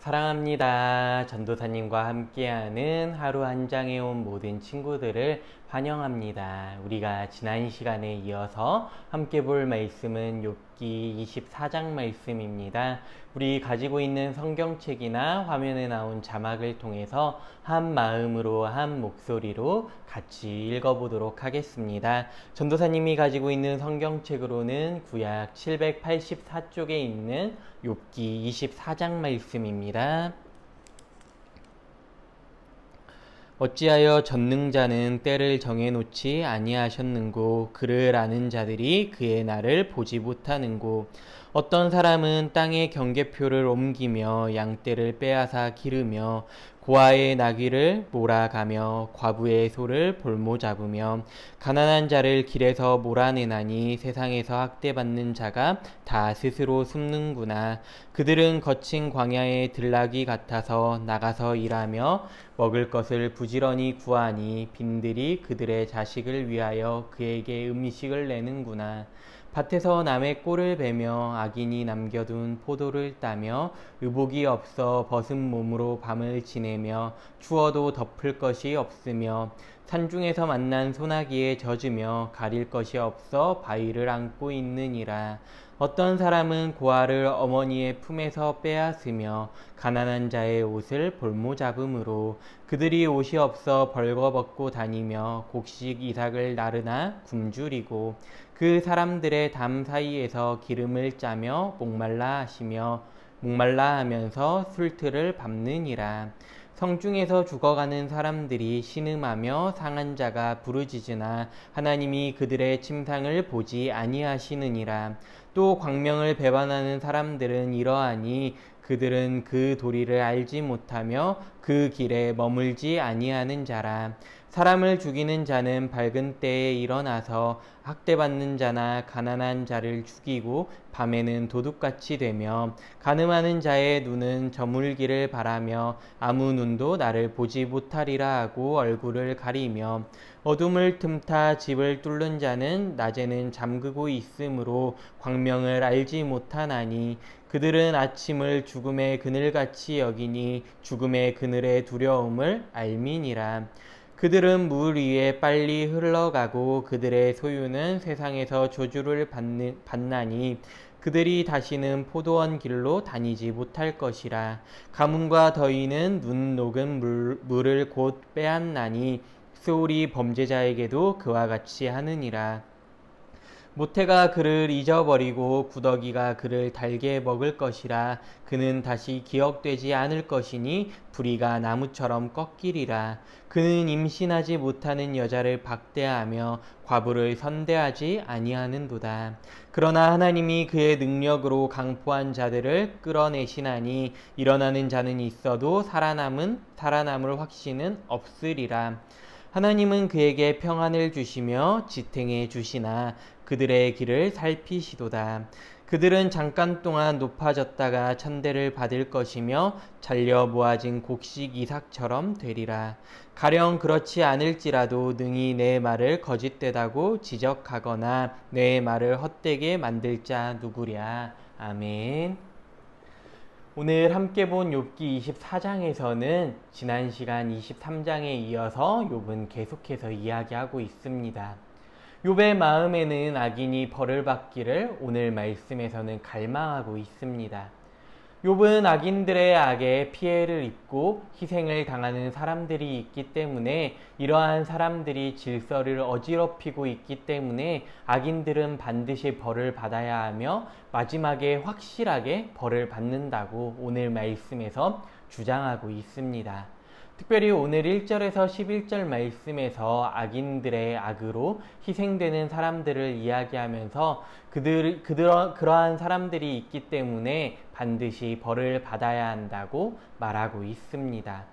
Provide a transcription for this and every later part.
사랑합니다. 전도사님과 함께하는 하루 한 장에 온 모든 친구들을 환영합니다. 우리가 지난 시간에 이어서 함께 볼 말씀은 욥기 24장 말씀입니다. 우리 가지고 있는 성경책이나 화면에 나온 자막을 통해서 한 마음으로 한 목소리로 같이 읽어보도록 하겠습니다. 전도사님이 가지고 있는 성경책으로는 구약 784쪽에 있는 욥기 24장 말씀입니다. 어찌하여 전능자는 때를 정해놓지 아니하셨는고, 그를 아는 자들이 그의 날을 보지 못하는고. 어떤 사람은 땅의 경계표를 옮기며 양떼를 빼앗아 기르며 고아의 나귀를 몰아가며 과부의 소를 볼모 잡으며 가난한 자를 길에서 몰아내나니 세상에서 학대받는 자가 다 스스로 숨는구나. 그들은 거친 광야의 들나귀 같아서 나가서 일하며 먹을 것을 부지런히 구하니 빈들이 그들의 자식을 위하여 그에게 음식을 내는구나. 밭에서 남의 꼴을 베며 악인이 남겨둔 포도를 따며 의복이 없어 벗은 몸으로 밤을 지내며 추워도 덮을 것이 없으며 산중에서 만난 소나기에 젖으며 가릴 것이 없어 바위를 안고 있느니라. 어떤 사람은 고아를 어머니의 품에서 빼앗으며 가난한 자의 옷을 볼모 잡음으로 그들이 옷이 없어 벌거벗고 다니며 곡식 이삭을 나르나 굶주리고 그 사람들의 담 사이에서 기름을 짜며 목말라 하면서 술틀을 밟느니라. 성중에서 죽어가는 사람들이 신음하며 상한 자가 부르짖으나 하나님이 그들의 침상을 보지 아니하시느니라. 또 광명을 배반하는 사람들은 이러하니 그들은 그 도리를 알지 못하며 그 길에 머물지 아니하는 자라. 사람을 죽이는 자는 밝은 때에 일어나서 학대받는 자나 가난한 자를 죽이고 밤에는 도둑같이 되며 간음하는 자의 눈은 저물기를 바라며 아무 눈도 나를 보지 못하리라 하고 얼굴을 가리며 어둠을 틈타 집을 뚫는 자는 낮에는 잠그고 있으므로 광명을 알지 못하나니 그들은 아침을 죽음의 그늘같이 여기니 죽음의 그늘의 두려움을 알미니라. 그들은 물 위에 빨리 흘러가고 그들의 소유는 세상에서 저주를 받나니 그들이 다시는 포도원 길로 다니지 못할 것이라. 가뭄과 더위는 눈 녹은 물을 곧 빼앗나니 소울이 범죄자에게도 그와 같이 하느니라. 모태가 그를 잊어버리고 구더기가 그를 달게 먹을 것이라. 그는 다시 기억되지 않을 것이니 부리가 나무처럼 꺾이리라. 그는 임신하지 못하는 여자를 박대하며 과부를 선대하지 아니하는도다. 그러나 하나님이 그의 능력으로 강포한 자들을 끌어내시나니 일어나는 자는 있어도 살아남을 확신은 없으리라. 하나님은 그에게 평안을 주시며 지탱해 주시나 그들의 길을 살피시도다. 그들은 잠깐 동안 높아졌다가 천대를 받을 것이며 잘려 모아진 곡식 이삭처럼 되리라. 가령 그렇지 않을지라도 능히 내 말을 거짓되다고 지적하거나 내 말을 헛되게 만들 자 누구랴. 아멘. 오늘 함께 본 욥기 24장에서는 지난 시간 23장에 이어서 욥은 계속해서 이야기하고 있습니다. 욥의 마음에는 악인이 벌을 받기를 오늘 말씀에서는 갈망하고 있습니다. 욥은 악인들의 악에 피해를 입고 희생을 당하는 사람들이 있기 때문에 이러한 사람들이 질서를 어지럽히고 있기 때문에 악인들은 반드시 벌을 받아야 하며 마지막에 확실하게 벌을 받는다고 오늘 말씀에서 주장하고 있습니다. 특별히 오늘 1절에서 11절 말씀에서 악인들의 악으로 희생되는 사람들을 이야기하면서 그러한 사람들이 있기 때문에 반드시 벌을 받아야 한다고 말하고 있습니다.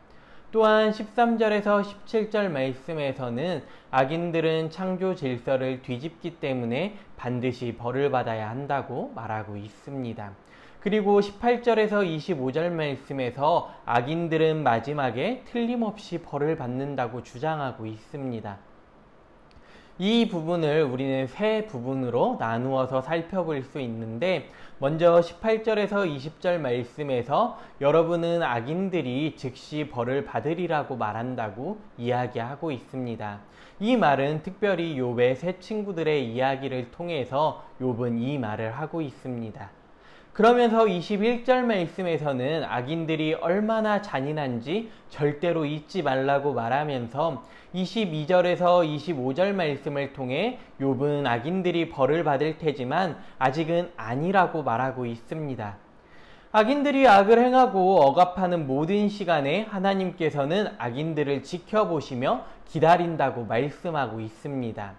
또한 13절에서 17절 말씀에서는 악인들은 창조 질서를 뒤집기 때문에 반드시 벌을 받아야 한다고 말하고 있습니다. 그리고 18절에서 25절 말씀에서 악인들은 마지막에 틀림없이 벌을 받는다고 주장하고 있습니다. 이 부분을 우리는 세 부분으로 나누어서 살펴볼 수 있는데, 먼저 18절에서 20절 말씀에서 여러분은 악인들이 즉시 벌을 받으리라고 말한다고 이야기하고 있습니다. 이 말은 특별히 욥의 세 친구들의 이야기를 통해서 욥은 이 말을 하고 있습니다. 그러면서 21절 말씀에서는 악인들이 얼마나 잔인한지 절대로 잊지 말라고 말하면서 22절에서 25절 말씀을 통해 욥은 악인들이 벌을 받을 테지만 아직은 아니라고 말하고 있습니다. 악인들이 악을 행하고 억압하는 모든 시간에 하나님께서는 악인들을 지켜보시며 기다린다고 말씀하고 있습니다.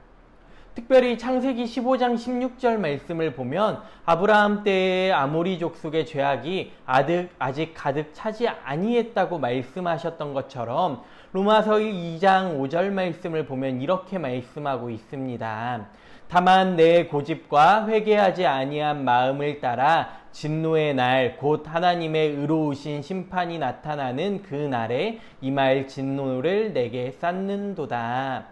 특별히 창세기 15장 16절 말씀을 보면 아브라함 때의 아모리 족속의 죄악이 아직 가득 차지 아니했다고 말씀하셨던 것처럼 로마서 2장 5절 말씀을 보면 이렇게 말씀하고 있습니다. 다만 내 고집과 회개하지 아니한 마음을 따라 진노의 날 곧 하나님의 의로우신 심판이 나타나는 그 날에 임할 진노를 내게 쌓는도다.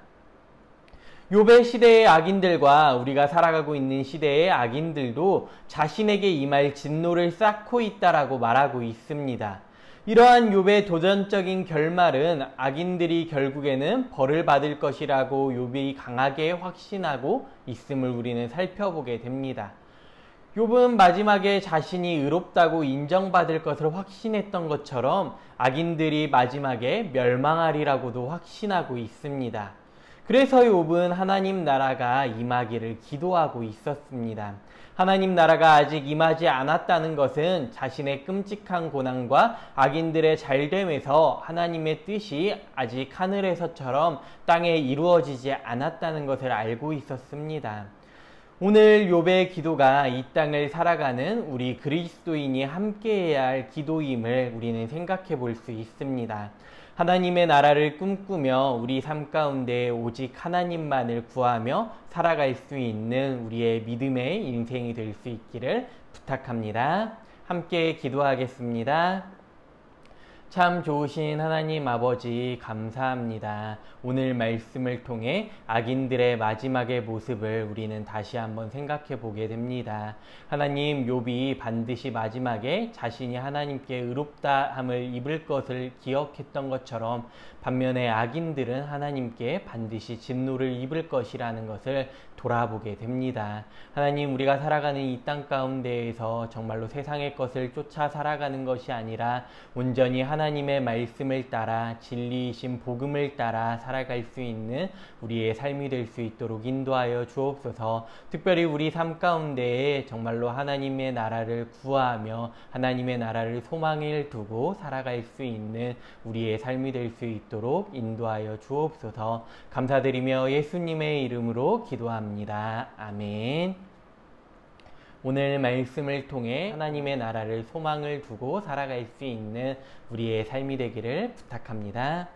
욥의 시대의 악인들과 우리가 살아가고 있는 시대의 악인들도 자신에게 임할 진노를 쌓고 있다라고 말하고 있습니다. 이러한 욥의 도전적인 결말은 악인들이 결국에는 벌을 받을 것이라고 욥이 강하게 확신하고 있음을 우리는 살펴보게 됩니다. 욥은 마지막에 자신이 의롭다고 인정받을 것을 확신했던 것처럼 악인들이 마지막에 멸망하리라고도 확신하고 있습니다. 그래서 욥은 하나님 나라가 임하기를 기도하고 있었습니다. 하나님 나라가 아직 임하지 않았다는 것은 자신의 끔찍한 고난과 악인들의 잘됨에서 하나님의 뜻이 아직 하늘에서처럼 땅에 이루어지지 않았다는 것을 알고 있었습니다. 오늘 욥의 기도가 이 땅을 살아가는 우리 그리스도인이 함께해야 할 기도임을 우리는 생각해 볼 수 있습니다. 하나님의 나라를 꿈꾸며 우리 삶 가운데 오직 하나님만을 구하며 살아갈 수 있는 우리의 믿음의 인생이 될 수 있기를 부탁합니다. 함께 기도하겠습니다. 참 좋으신 하나님 아버지 감사합니다. 오늘 말씀을 통해 악인들의 마지막의 모습을 우리는 다시 한번 생각해 보게 됩니다. 하나님, 욥이 반드시 마지막에 자신이 하나님께 의롭다함을 입을 것을 기억했던 것처럼 반면에 악인들은 하나님께 반드시 진노를 입을 것이라는 것을 돌아보게 됩니다. 하나님, 우리가 살아가는 이 땅 가운데에서 정말로 세상의 것을 쫓아 살아가는 것이 아니라 온전히 하나님의 말씀을 따라 진리이신 복음을 따라 살아갈 수 있는 우리의 삶이 될 수 있도록 인도하여 주옵소서. 특별히 우리 삶 가운데에 정말로 하나님의 나라를 구하며 하나님의 나라를 소망을 두고 살아갈 수 있는 우리의 삶이 될 수 있도록 인도하여 주옵소서. 감사드리며 예수님의 이름으로 기도합니다. 아멘. 오늘 말씀을 통해 하나님의 나라를 소망을 두고 살아갈 수 있는 우리의 삶이 되기를 부탁합니다.